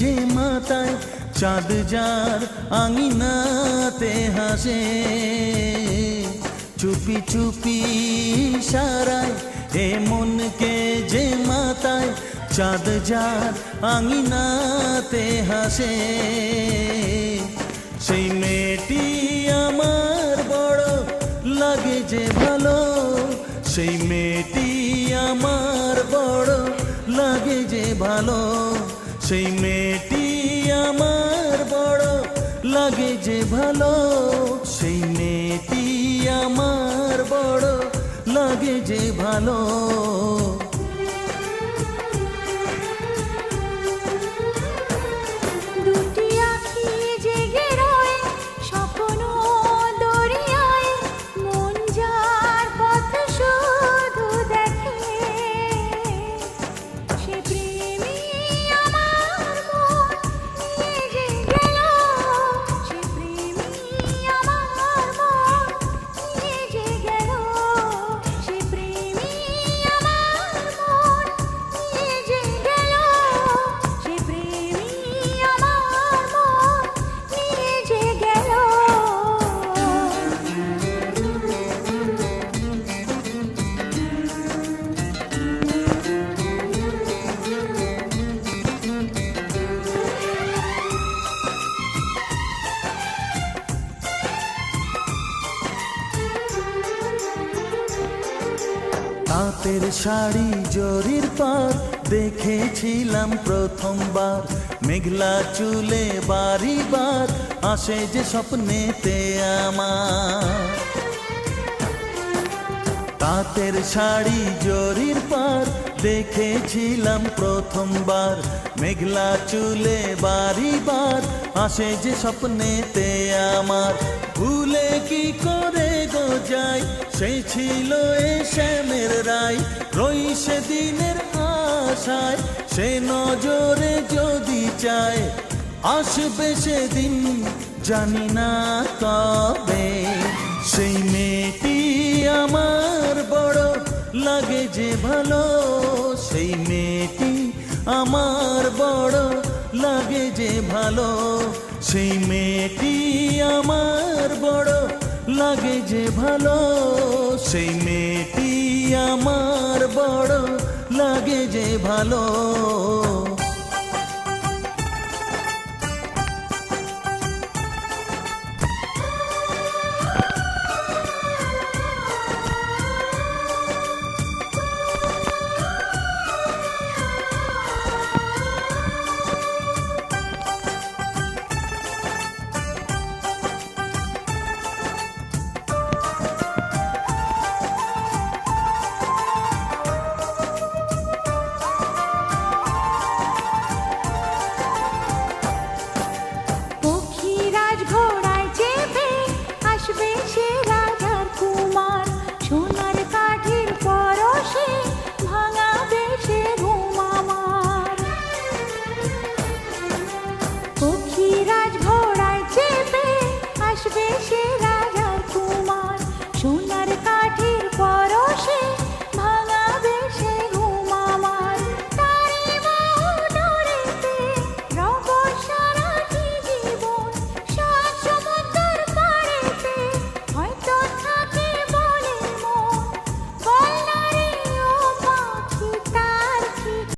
যে মাতায় চাঁদ যার আঙিনাতে হাসে, চুপি চুপি ইশারায় এ মনকে যে মাতায় চাঁদ যার আঙিনাতে হাসে, সেই মেয়েটি আমার বড় লাগে যে ভালো, সেই মেয়েটি আমার বড় লাগে যে ভালো, সেই মেয়েটি আমার বড় লাগে যে ভালো, সেই মেয়েটি আমার বড় লাগে যে ভালো। দুটি আঁখি জেগে রয় স্বপ্ন দরিয়ায়, মন যার পথ শুধু দেখে, সে প্রেমী আমার মন নিয়ে যে গেল, সে প্রেমী আমার মন নিয়ে যে গেল, সে প্রেমী আমার মন নিয়ে যে গেল, সে প্রেমী আমার মন নিয়ে যে গেল। তাঁতের শাড়ি জরির পার দেখেছিলাম প্রথমবার, মেঘলা চুলে বাড়ি বার আসে যে স্বপ্নেতে আমার। তাঁতের শাড়ি জরির পার দেখেছিলাম প্রথমবার, মেঘলা চুলে বাড়ি বার আসে যে স্বপ্নেতে আমার। ভুলে কি করে গো যাই, সেই ছিল এ শ্যামের রায়, রই সেদিনের আশায়, সে নজরে যদি চায় আসবে সেদিন জানি না কবে। সেই মেয়েটি আমার বড় লাগে যে ভালো, সেই মেয়েটি আমার বড় লাগে যে ভালো, সেই মেয়েটি আমার বড় লাগে যে ভালো, সেই মেয়েটি আমার বড় লাগে যে ভালো।